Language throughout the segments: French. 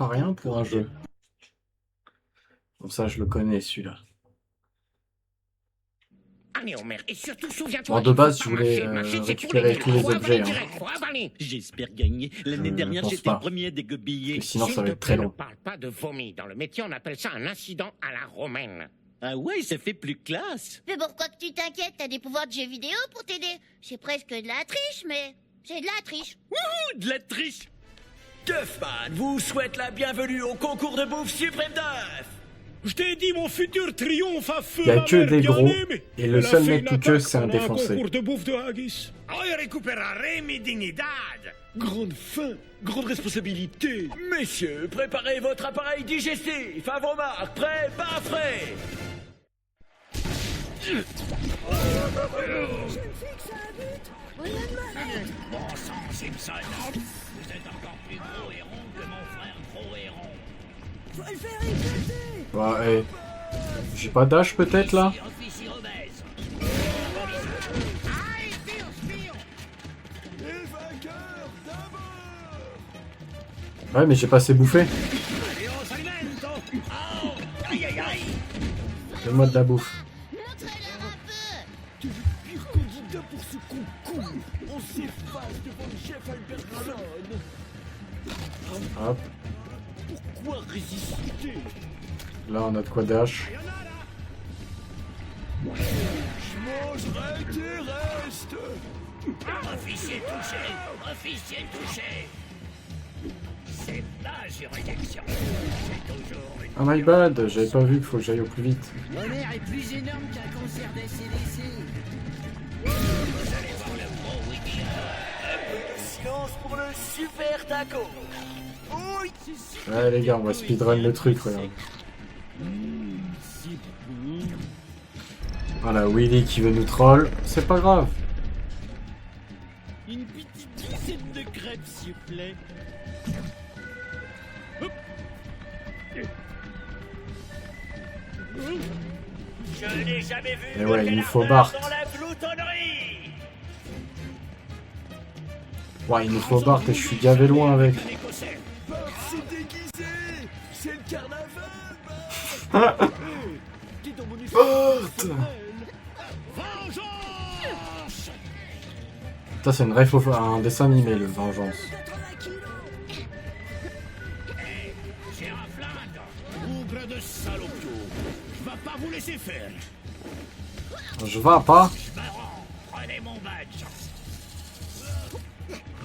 pas rien pour un jeu. Comme ça, je le connais, celui-là. Allez, Homer, et surtout souviens-toi. Bon, de base, je qu'il faut voulais pas marcher, c'est récupérer pour tous les Faut avaler objets. direct, faut avaler. J'espère gagner. L'année dernière, pense j'étais pas. le premier des gobillés. Parce que sinon, S'il ça va te être très plaît, long. Ne parle pas de vomi. Dans le métier, on appelle ça un incident à la romaine. Ah ouais, ça fait plus classe. Mais pourquoi que tu t'inquiètes? T'as des pouvoirs de jeux vidéo pour t'aider. C'est presque de la triche, mais c'est de la triche. Ouh, de la triche. Duffman vous souhaite la bienvenue au concours de bouffe Suprême Duff. Je t'ai dit, mon futur triomphe a feu. Il y a ma que mère des bien gros, aimée. et le Elle a seul fait mec une tout que attaque c'est un pendant défoncé. concours de bouffe de haggis. Hoy recuperaré mi dignidad. Grande faim, grande responsabilité. Messieurs, préparez votre appareil digestif. À vos marques, prêt, pas frais. Bon sang, Simpson. Vous êtes encore plus gros héron que mon frère gros héron. Ouais, j'ai pas d'âge peut-être là? Officier obèse. Ouais, mais j'ai pas assez bouffé. Adios alimento. Oh, aïe aïe aïe. Donne-moi de la bouffe. Montrez-leur un peu. Pire candidat pour ce concours. On s'efface devant le chef Albertson. Hop. Pourquoi résister? Là, on a de quoi dash. Je mangerai tes restes. Officier touché. Officier touché. C'est la juridiction. C'est toujours une... Ah my bad, j'avais pas vu qu'il faut que j'aille au plus vite. Homer est plus énorme qu'un concert d'ACDC. Vous allez voir le gros Wiki. Silence pour le super taco. Oui. Ouais les gars, on va speedrun le truc, regarde. Voilà, Willy qui veut nous troll, c'est pas grave. Une petite dizaine de crêpes, s'il vous plaît. Je n'ai jamais vu Mais ouais, de il nous faut ardeur Bart. dans la gloutonnerie. Ouais, il nous faut Bart et je suis gavé loin avec. Bart s'est déguisé. C'est le carnaval. T'es dans mon effet. Ça c'est une ref un dessin animé, le Vengeance. J'ai un flingue. Bougre de salopio. Je vais pas vous laisser faire. Je vais pas. Je me rends. Prenez mon badge.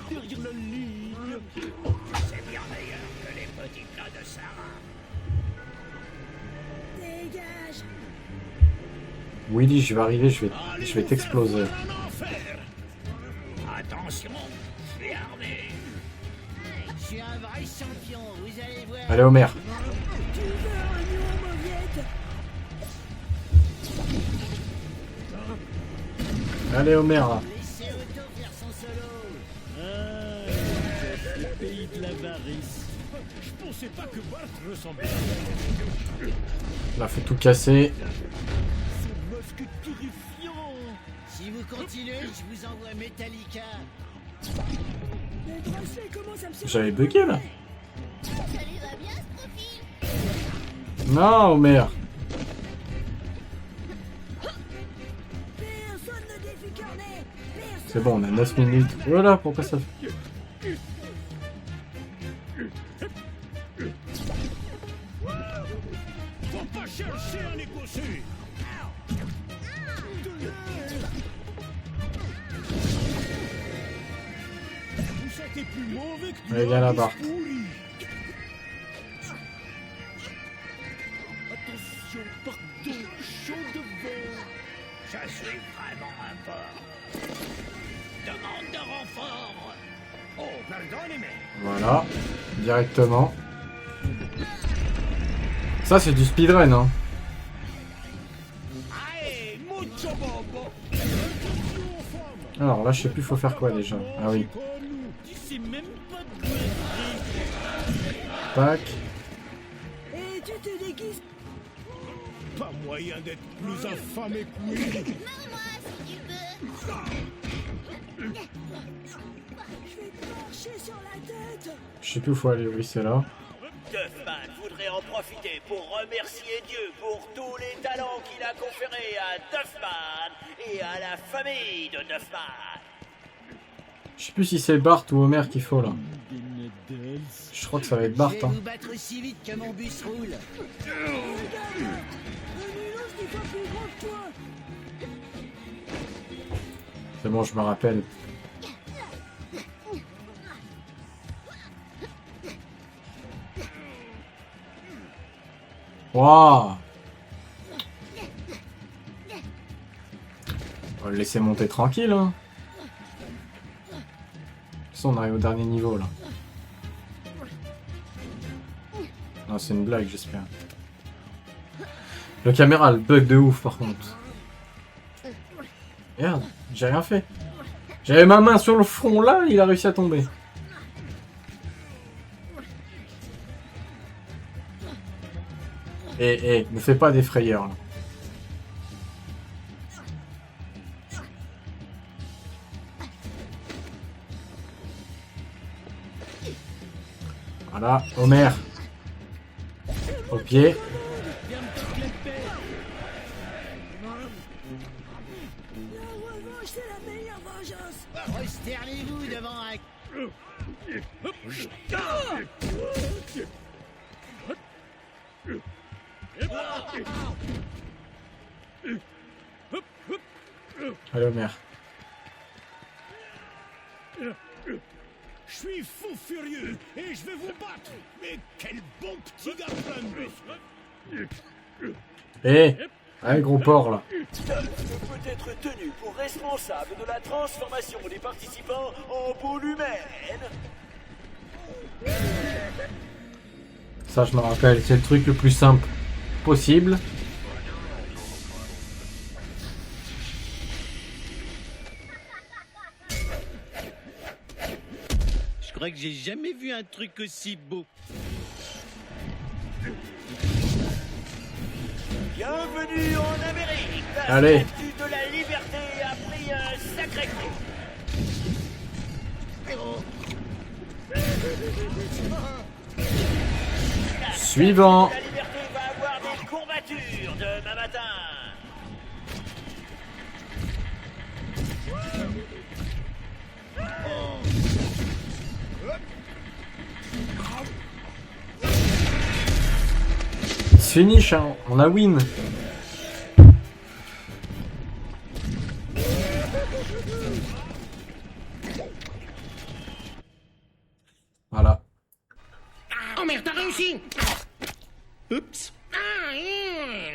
Derrière la ligne. C'est bien meilleur que les petits plats de Sarah. Dégage. Willy, je vais arriver, je vais t'exploser. Un enfer. Attention, je suis armé. Je suis un vrai champion, vous allez voir. Allez Homer. Tu veux un nouveau mauviette? Allez Homer là. Laissez Otto faire son solo. Ah, le pays de l'avarice. Je pensais pas que Bart ressemblait. Là, faut tout casser. Ce masque terrifiant. Si vous continuez, je vous envoie Metallica. Le bracelet commence à me J'avais bugué là. Ça lui va bien ce profil. Non Homer. Personne ne défie Cornet. Personne. C'est bon, on a 9 minutes. Voilà, pourquoi ça fait... Faut pas chercher à négocier. Vous êtes plus mauvais que du Allez, viens là, haggis Bart. pourri. Attention, pardon, chaud devant. Je suis vraiment un porc. Demande de renfort. Oh, pardonnez-moi. Voilà, directement. Ça c'est du speedrun hein. Allez, mucho bobo. Alors là je sais plus faut faire quoi déjà. Ah oui. Tu sais même pas de quoi être. Tac. Et tu te déguises. Pas moyen d'être plus affamé que lui. Marre-moi si tu peux. Je vais te marcher sur la tête. Je sais plus où faut aller, oui c'est là. Duffman voudrait en profiter pour remercier Dieu pour tous les talents qu'il a conférés à Duffman et à la famille de Duffman. Je sais plus si c'est Bart ou Homer qu'il faut là. Je crois que ça va être Bart. Je vais Hein. vous battre si vite que mon bus roule. C'est bon, je me rappelle. Waouh! On va le laisser monter tranquille. Hein. De toute façon, on arrive au dernier niveau là. Non, c'est une blague, j'espère. Le caméra, le bug de ouf par contre. Merde, j'ai rien fait. J'avais ma main sur le front là, il a réussi à tomber. Ne fais pas des frayeurs là. Voilà, Homer. Au pied. Prosternez-vous devant un... Allez, Homer. Je suis fou furieux et je vais vous battre. Mais quel bon petit gars plein de muscles. Allez, gros porc là. Duff peut être tenu pour responsable de la transformation des participants en boule humaine. Ça, je me rappelle, c'est le truc le plus simple possible. Je crois que j'ai jamais vu un truc aussi beau. Bienvenue en Amérique. La Allez. statue de la liberté a pris un sacré coup. Suivant. La liberté va avoir des courbatures demain matin. Finish, hein. On a win. Voilà. Oh merde, t'as réussi! Oups.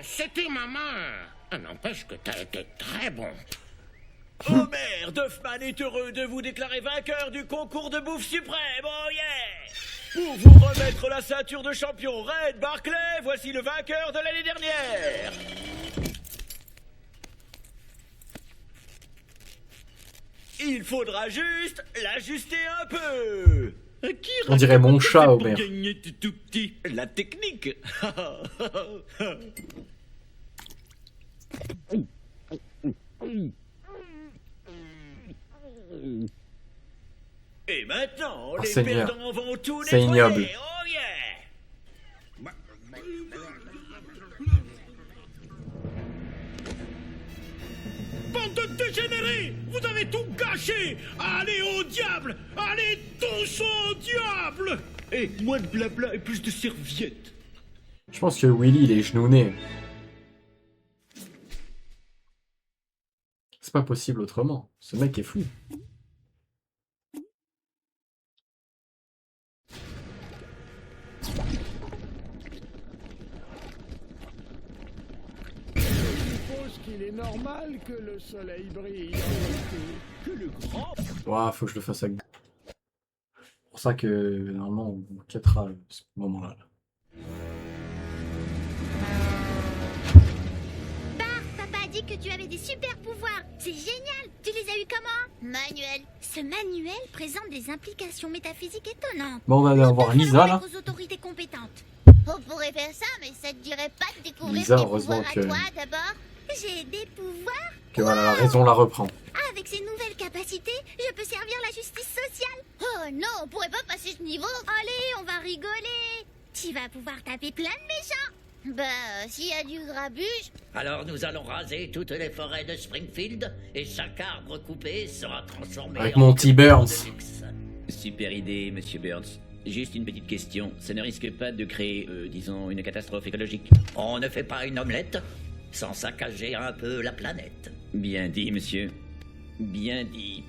C'était ma main. N'empêche que t'as été très bon. Homer, Duffman est heureux de vous déclarer vainqueur du concours de bouffe suprême. Oh yeah! Pour vous remettre la ceinture de champion, Red Barclay, voici le vainqueur de l'année dernière. Il faudra juste l'ajuster un peu. Qui On dirait mon raconte chat, pour Homer. gagner tout petit. La technique. Et maintenant, les Seigneur. perdants vont tout C'est nettoyer. ignoble. Oh yeah! Bande de dégénérés! Vous avez tout gâché! Allez au diable! Allez tous au diable! Et moins de blabla et plus de serviettes. Je pense que Willy, il est genouné. C'est pas possible autrement. Ce mec est fou. Je suppose qu'il est normal que le soleil brille en été. Que le grand... Ouah, faut que je le fasse avec... C'est pour ça que, normalement, on quittera ce moment-là. Bart, papa a dit que tu avais des super pouvoirs. C'est génial. Tu les as eus comment? Manuel. Ce manuel présente des implications métaphysiques étonnantes. Bon, on va aller voir Lisa, là. Aux autorités compétentes. On pourrait faire ça, mais ça te dirait pas de découvrir Lisa, tes heureusement pouvoirs que- à toi d'abord? J'ai des pouvoirs. Que voilà, la raison la reprend. Avec ces nouvelles capacités, je peux servir la justice sociale. Oh non, on pourrait pas passer ce niveau. Allez, on va rigoler. Tu vas pouvoir taper plein de méchants. Bah, s'il y a du grabuge... Alors nous allons raser toutes les forêts de Springfield et chaque arbre coupé sera transformé Avec en Monty Burns. de luxe. Super idée, monsieur Burns. Juste une petite question. Ça ne risque pas de créer, disons, une catastrophe écologique? On ne fait pas une omelette sans saccager un peu la planète. Bien dit, monsieur. Bien dit.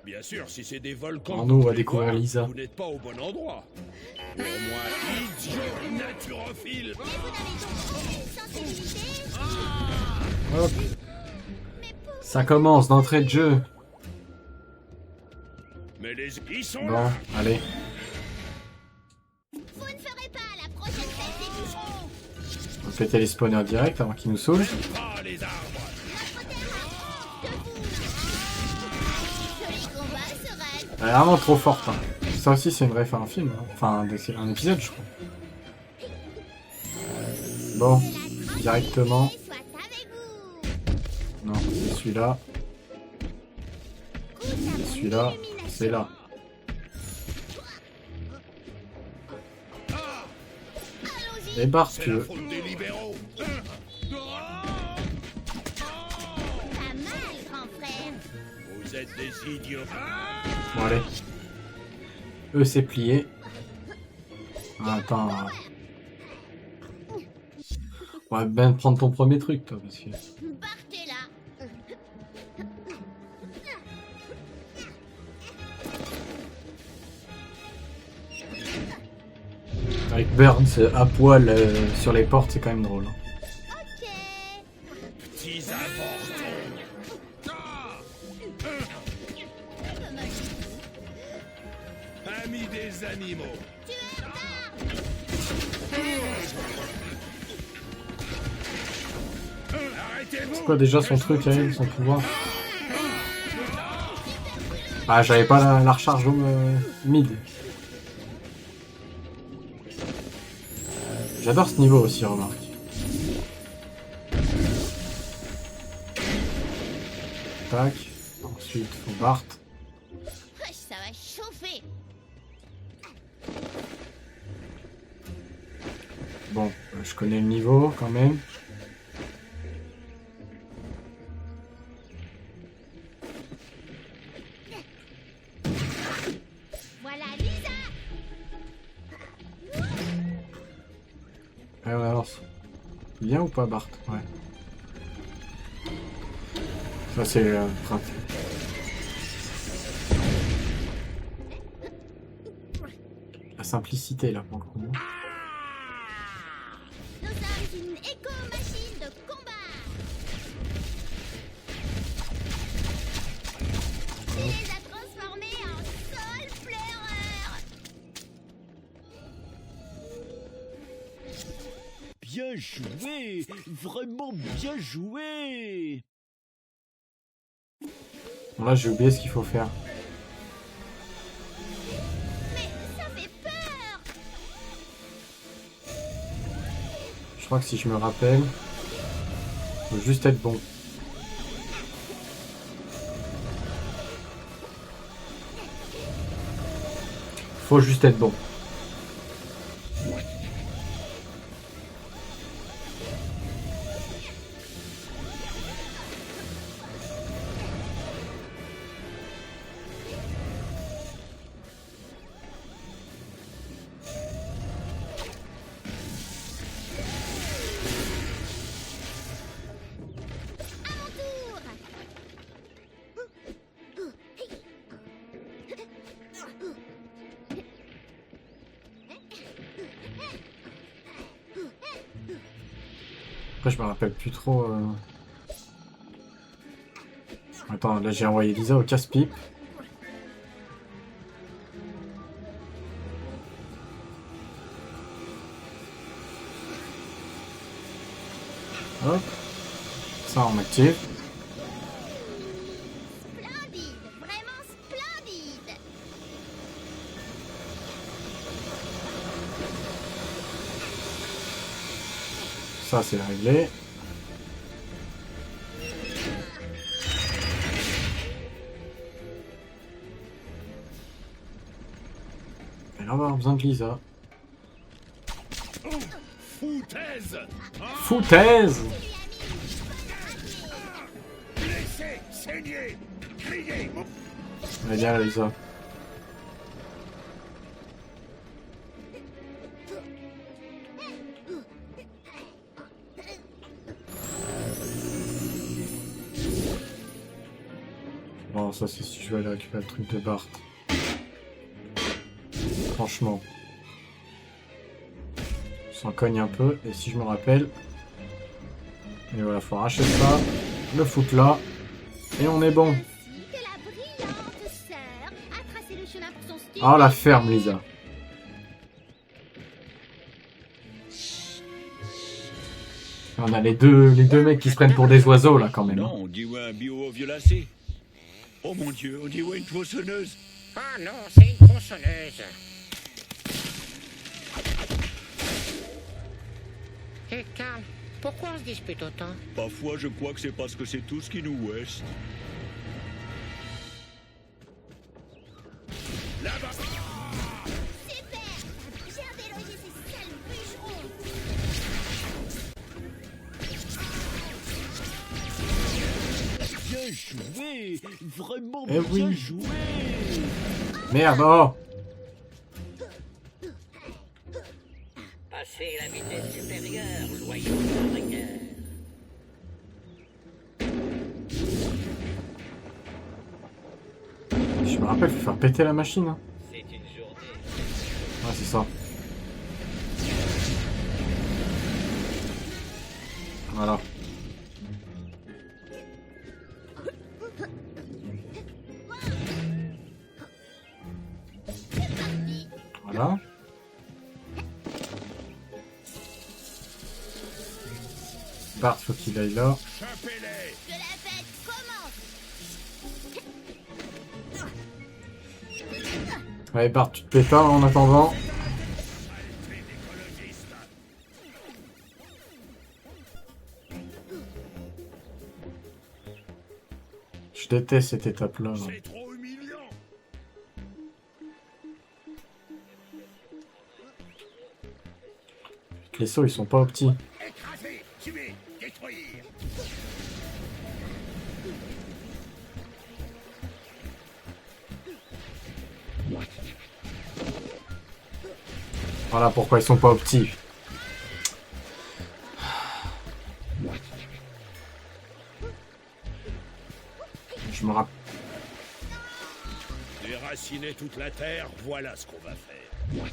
Bien sûr, si c'est des volcans... Alors nous, on va que vous découvrir voulez Lisa. Vous n'êtes pas au bon endroit. Pour moi, idiot naturophile. Mais vous n'avez donc aucune sensibilité. Hop. Mais pour... Ça commence d'entrée de jeu. Mais ils sont Bon, là. allez. Vous ne ferez pas la prochaine fête des bûcherons. On va péter les spawners direct avant qu'ils nous sauvent. Ah, les arbres. Notre terre a honte de vous. Joli combat, Seren. Elle est vraiment trop forte. Hein. Ça aussi, c'est une vraie fin, un film. Hein. Enfin, c'est un épisode, je crois. Bon, directement. Soit avec vous. Non, c'est celui-là. Goûte à mon Celui-là, illumination. c'est là. Allons-y. Et Bart, C'est tu la veux. faute des libéraux. Pas mal, grand frère. Vous êtes des idiots. Bon, allez. Eux, c'est plié. Ah, attends. On va bien prendre ton premier truc, toi, parce que... Bart est là. Avec Burns à poil sur les portes, c'est quand même drôle. Hein. Ok. Petits avortons. Amis des animaux. Tu es Bart. Arrêtez-vous. C'est quoi déjà son truc, là, son pouvoir? Ah, j'avais pas la recharge mid. J'adore ce niveau aussi, remarque. Tac. Ensuite, faut Bart. Wesh, ça va chauffer. Bon, je connais le niveau quand même. Voilà Lisa. Ouais, on avance. Bien ou pas, Bart? Ouais. Ça, c'est la simplicité, là, pour le coup. Nous sommes une éco-machine de combat. Tu les as transformés en sol pleureur. Bien joué. Vraiment bien joué. Bon, là, j'ai oublié ce qu'il faut faire. Mais ça fait peur. Je crois que si je me rappelle, faut juste être bon. Faut juste être bon. À mon tour. Après, je me rappelle plus trop. Attends, là, j'ai envoyé Lisa au casse-pipe. Hop. Ça, on active. Splendide, vraiment splendide. Ça, c'est réglé. va avoir besoin de Lisa. Foutaise. Foutaise! Laissez saigner. Criez. Allez, viens, Lisa. Bon, ça c'est si je vais aller récupérer le truc de Bart. Franchement. Je s'en cogne un peu, et si je me rappelle... Et voilà, faut arracher ça, le foutre là, et on est bon. Ainsi que la brillante sœur a tracé le chemin pour son style. Oh la ferme, Lisa. On a les deux mecs qui se prennent pour des oiseaux là quand même. Non, on dit ouais un bio-violacé. Oh mon Dieu, on dit ouais une tronçonneuse. Ah non, c'est une tronçonneuse. Hé, Karl, pourquoi on se dispute autant? Parfois, je crois que c'est parce que c'est tout ce qui nous ouest. Là-bas. Super. J'ai à déloger ces sales bûcherons. Bien joué. Vraiment Eh bien oui. joué. Merde, oh! Passez la vitesse supérieure, loyaux arnaqueurs. Je me rappelle, faut faire péter la machine. Hein. C'est une journée. Ouais, c'est ça. Voilà. Voilà. Bart, faut qu'il aille là. Chapez-les. Que la fête commence. Allez, Bart, tu te pètes pas en attendant. Je déteste cette étape-là. Là. C'est trop humiliant. Les sauts, ils sont pas petits. Écraser, tuer, détruire. Voilà pourquoi ils sont pas petits. Je me rappelle. Déraciner toute la terre, voilà ce qu'on va faire.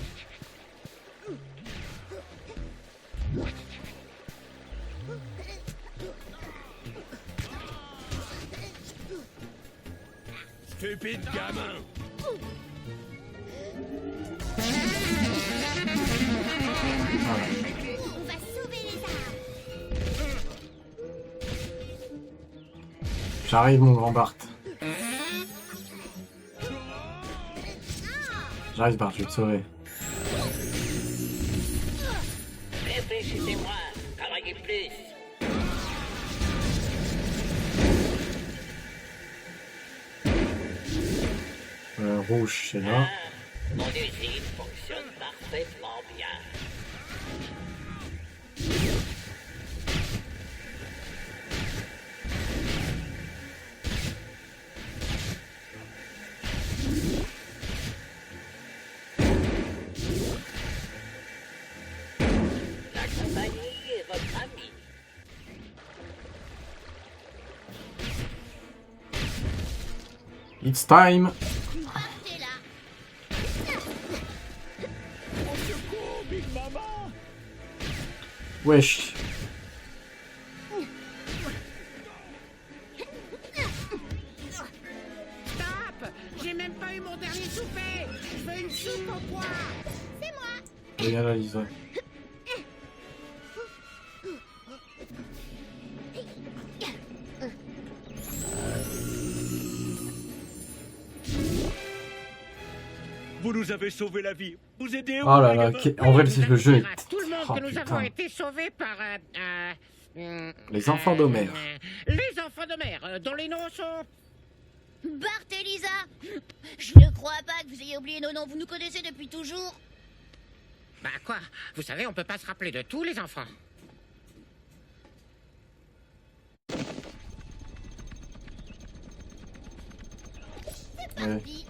Stupide gamin. On va sauver les arbres. J'arrive, mon grand Bart. J'arrive, Bart, je vais te sauver. Réfléchissez-moi, travaillez plus. Rouge, c'est là. Mon usine fonctionne parfaitement bien. La compagnie est votre ami. It's time. Partez là. Au secours, Big Mama. Wesh. Stop! J'ai même pas eu mon dernier souper! Je veux une soupe au pois! C'est moi. Regarde là, Lisa. Vous nous avez sauvé la vie. Vous aidez Oh là là, en vrai, c'est le jeu. À tout le monde Oh, que nous avons putain. été sauvés par... Les enfants d'Homère. Les enfants d'Homère, dont les noms sont... Bart et Lisa, je ne crois pas que vous ayez oublié nos noms, vous nous connaissez depuis toujours. Bah quoi? Vous savez, on peut pas se rappeler de tous les enfants. C'est Ouais. parti.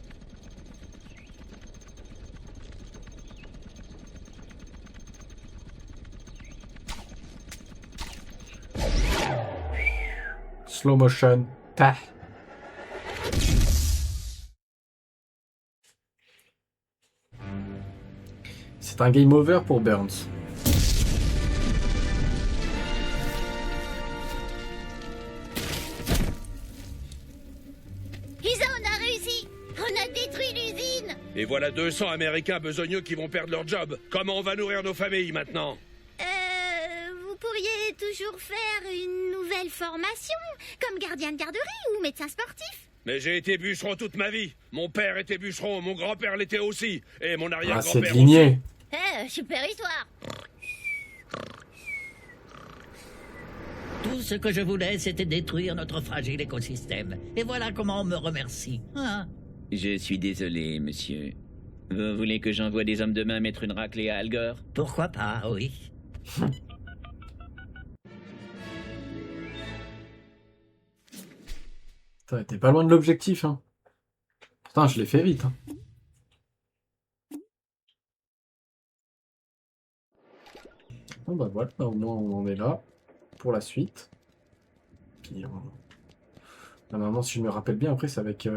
Slow motion. Tah. C'est un game over pour Burns. Lisa, on a réussi. On a détruit l'usine. Et voilà 200 Américains besogneux qui vont perdre leur job. Comment on va nourrir nos familles maintenant? Vous pourriez toujours faire une nouvelle formation, comme gardien de garderie ou médecin sportif. Mais j'ai été bûcheron toute ma vie. Mon père était bûcheron, mon grand-père l'était aussi. Et mon Ah, c'est arrière-grand-père de aussi. lignée. Super histoire. Tout ce que je voulais, c'était détruire notre fragile écosystème. Et voilà comment on me remercie. Hein? Je suis désolé, monsieur. Vous voulez que j'envoie des hommes de main mettre une raclée à Al Gore? Pourquoi pas, oui. T'es pas loin de l'objectif, hein. Putain, je l'ai fait vite, hein. Bon bah voilà, au moins on en est là pour la suite. Puis, normalement, si je me rappelle bien, après c'est avec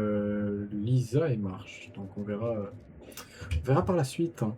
Lisa et Marge. Donc on verra par la suite, hein.